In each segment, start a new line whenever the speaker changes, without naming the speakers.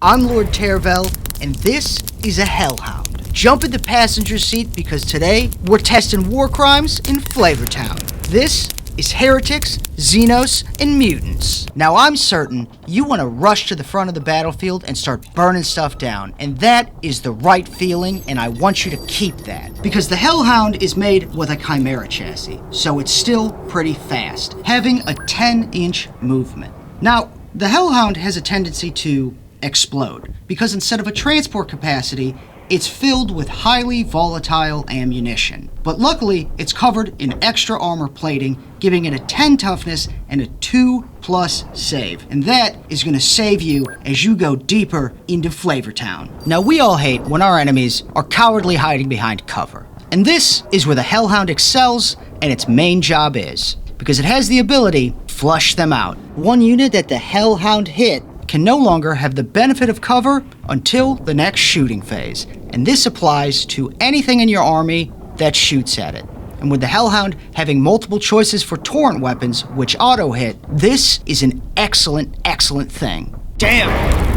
I'm Lord Tervel, and this is a Hellhound. Jump in the passenger seat because today we're testing war crimes in Flavortown. This is heretics, xenos, and mutants. Now I'm certain you want to rush to the front of the battlefield and start burning stuff down, and that is the right feeling, and I want you to keep that. Because the Hellhound is made with a Chimera chassis, so it's still pretty fast, having a 10-inch movement. Now, the Hellhound has a tendency to explode, because instead of a transport capacity, it's filled with highly volatile ammunition. But luckily, it's covered in extra armor plating, giving it a 10 toughness and a 2+ save. And that is going to save you as you go deeper into Flavortown. Now, we all hate when our enemies are cowardly hiding behind cover. And this is where the Hellhound excels, and its main job is, because it has the ability to flush them out. One unit that the Hellhound hit can no longer have the benefit of cover until the next shooting phase. And this applies to anything in your army that shoots at it. And with the Hellhound having multiple choices for torrent weapons, which auto-hit, this is an excellent, excellent thing.
Damn,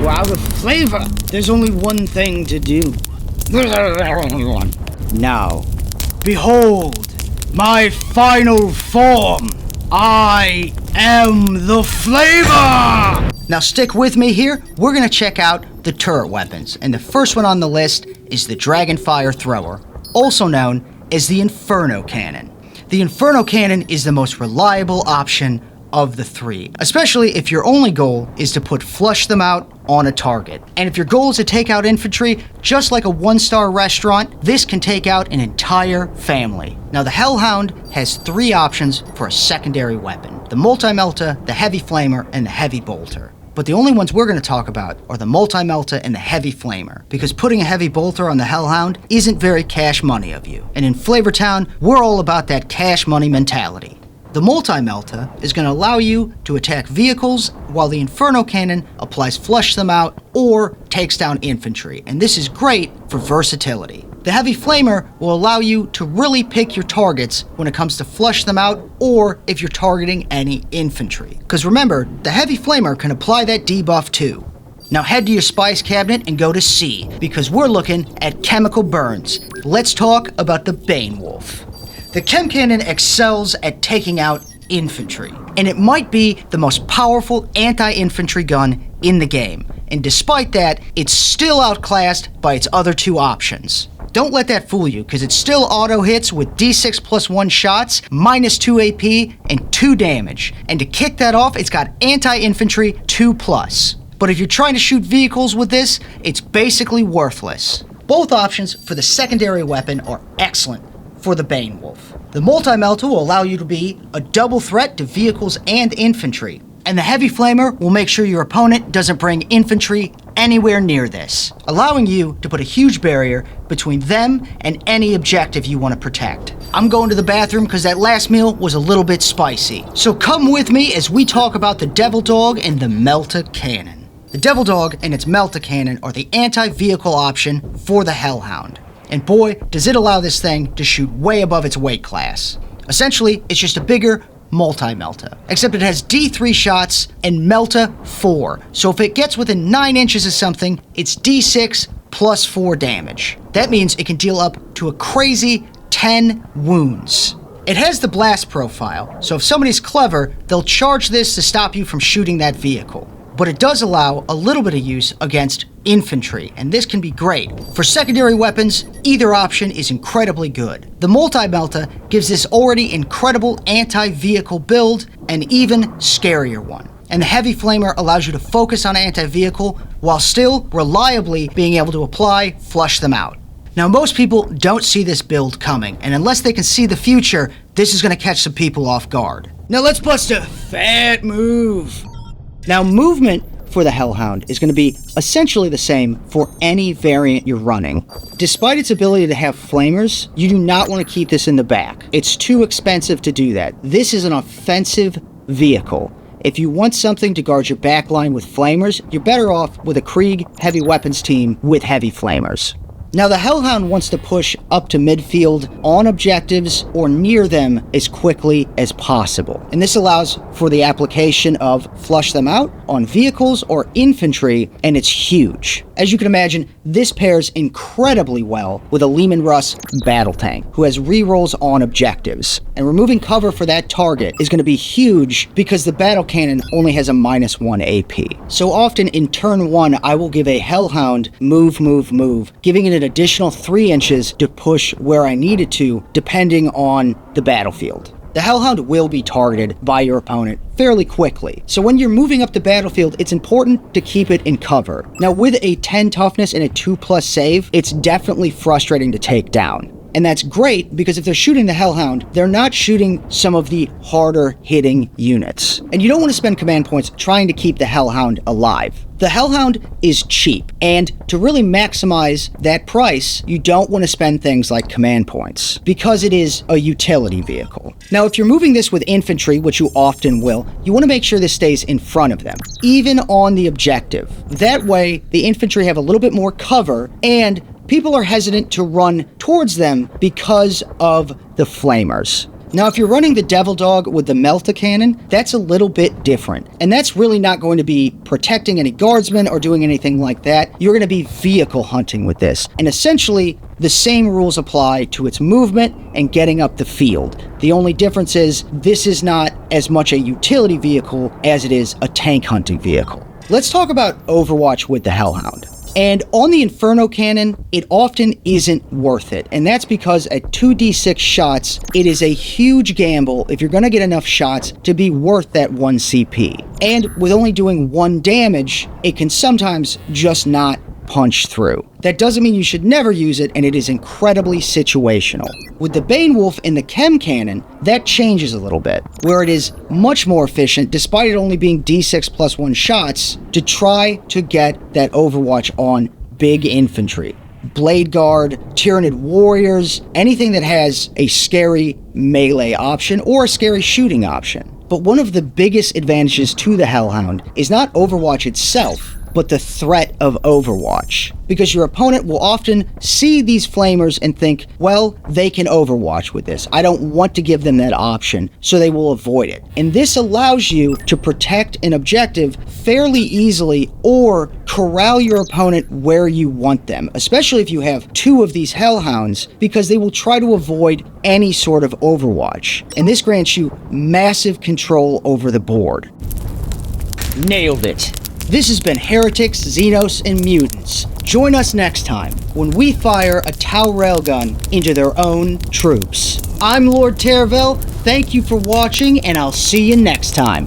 we're out of flavor. There's only one thing to do.
Now, behold my final form. I am the flavor! Now stick with me here, we're gonna check out the turret weapons, and the first one on the list is the Dragonfire Thrower, also known as the Inferno Cannon. The Inferno Cannon is the most reliable option of the three, especially if your only goal is to flush them out on a target. And if your goal is to take out infantry, just like a one-star restaurant, this can take out an entire family. Now the Hellhound has three options for a secondary weapon: the Multi-Melta, the Heavy Flamer, and the Heavy Bolter. But the only ones we're going to talk about are the Multi-Melta and the Heavy Flamer, because putting a Heavy Bolter on the Hellhound isn't very cash money of you. And in Flavortown, we're all about that cash money mentality. The Multi-Melta is going to allow you to attack vehicles, while the Inferno Cannon applies flush them out or takes down infantry, and this is great for versatility. The Heavy Flamer will allow you to really pick your targets when it comes to flush them out or if you're targeting any infantry. Because remember, the Heavy Flamer can apply that debuff too. Now head to your spice cabinet and go to C, because we're looking at chemical burns. Let's talk about the Bane Wolf. The Chem Cannon excels at taking out infantry, and it might be the most powerful anti-infantry gun in the game. And despite that, it's still outclassed by its other two options. Don't let that fool you, because it still auto-hits with D6+1 shots, -2 AP, and 2 damage. And to kick that off, it's got anti-infantry 2+. But if you're trying to shoot vehicles with this, it's basically worthless. Both options for the secondary weapon are excellent for the Bane Wolf. The Multi-Melta will allow you to be a double threat to vehicles and infantry. And the Heavy Flamer will make sure your opponent doesn't bring infantry anywhere near this, allowing you to put a huge barrier between them and any objective you want to protect. I'm going to the bathroom because that last meal was a little bit spicy. So come with me as we talk about the Devil Dog and the Melta Cannon. The Devil Dog and its Melta Cannon are the anti-vehicle option for the Hellhound. And boy, does it allow this thing to shoot way above its weight class. Essentially, it's just a bigger Multi-Melta, except it has D3 shots and Melta 4. So if it gets within 9 inches of something, it's D6 plus 4 damage. That means it can deal up to a crazy 10 wounds. It has the blast profile, so if somebody's clever, they'll charge this to stop you from shooting that vehicle. But it does allow a little bit of use against infantry, and this can be great. For secondary weapons, either option is incredibly good. The Multi-Melta gives this already incredible anti-vehicle build an even scarier one. And the Heavy Flamer allows you to focus on anti-vehicle while still reliably being able to apply flush them out. Now most people don't see this build coming, and unless they can see the future, this is going to catch some people off guard. Now let's bust a fat move. Now, movement for the Hellhound is going to be essentially the same for any variant you're running. Despite its ability to have flamers, you do not want to keep this in the back. It's too expensive to do that. This is an offensive vehicle. If you want something to guard your backline with flamers, you're better off with a Krieg heavy weapons team with heavy flamers. Now the Hellhound wants to push up to midfield on objectives or near them as quickly as possible. And this allows for the application of flush them out on vehicles or infantry, and it's huge. As you can imagine, this pairs incredibly well with a Lehman Russ battle tank, who has rerolls on objectives. And removing cover for that target is going to be huge because the battle cannon only has a -1 AP. So often in turn 1, I will give a Hellhound move, giving it an additional 3 inches to push where I needed to, depending on the battlefield. The Hellhound will be targeted by your opponent fairly quickly. So when you're moving up the battlefield, it's important to keep it in cover. Now with a 10 toughness and a 2+ save, it's definitely frustrating to take down. And that's great because if they're shooting the Hellhound, they're not shooting some of the harder hitting units. And you don't want to spend command points trying to keep the Hellhound alive. The Hellhound is cheap, and to really maximize that price, you don't want to spend things like command points, because it is a utility vehicle. Now, if you're moving this with infantry, which you often will, you want to make sure this stays in front of them, even on the objective. That way, the infantry have a little bit more cover, and people are hesitant to run towards them because of the flamers. Now, if you're running the Devil Dog with the Melta Cannon, that's a little bit different. And that's really not going to be protecting any guardsmen or doing anything like that. You're going to be vehicle hunting with this. And essentially, the same rules apply to its movement and getting up the field. The only difference is this is not as much a utility vehicle as it is a tank hunting vehicle. Let's talk about Overwatch with the Hellhound. And on the Inferno Cannon, it often isn't worth it. And that's because at 2d6 shots, it is a huge gamble if you're going to get enough shots to be worth that 1 CP. And with only doing 1 damage, it can sometimes just not punch through. That doesn't mean you should never use it, and it is incredibly situational. With the Bane Wolf and the Chem Cannon, that changes a little bit, where it is much more efficient, despite it only being d6+1 shots, to try to get that Overwatch on big infantry. Blade Guard, Tyrannid Warriors, anything that has a scary melee option or a scary shooting option. But one of the biggest advantages to the Hellhound is not Overwatch itself, but the threat of Overwatch. Because your opponent will often see these flamers and think, well, they can Overwatch with this. I don't want to give them that option, so they will avoid it. And this allows you to protect an objective fairly easily or corral your opponent where you want them, especially if you have 2 of these Hellhounds, because they will try to avoid any sort of Overwatch. And this grants you massive control over the board. Nailed it. This has been Heretics, Xenos, and Mutants. Join us next time when we fire a Tau railgun into their own troops. I'm Lord Tervel, thank you for watching, and I'll see you next time.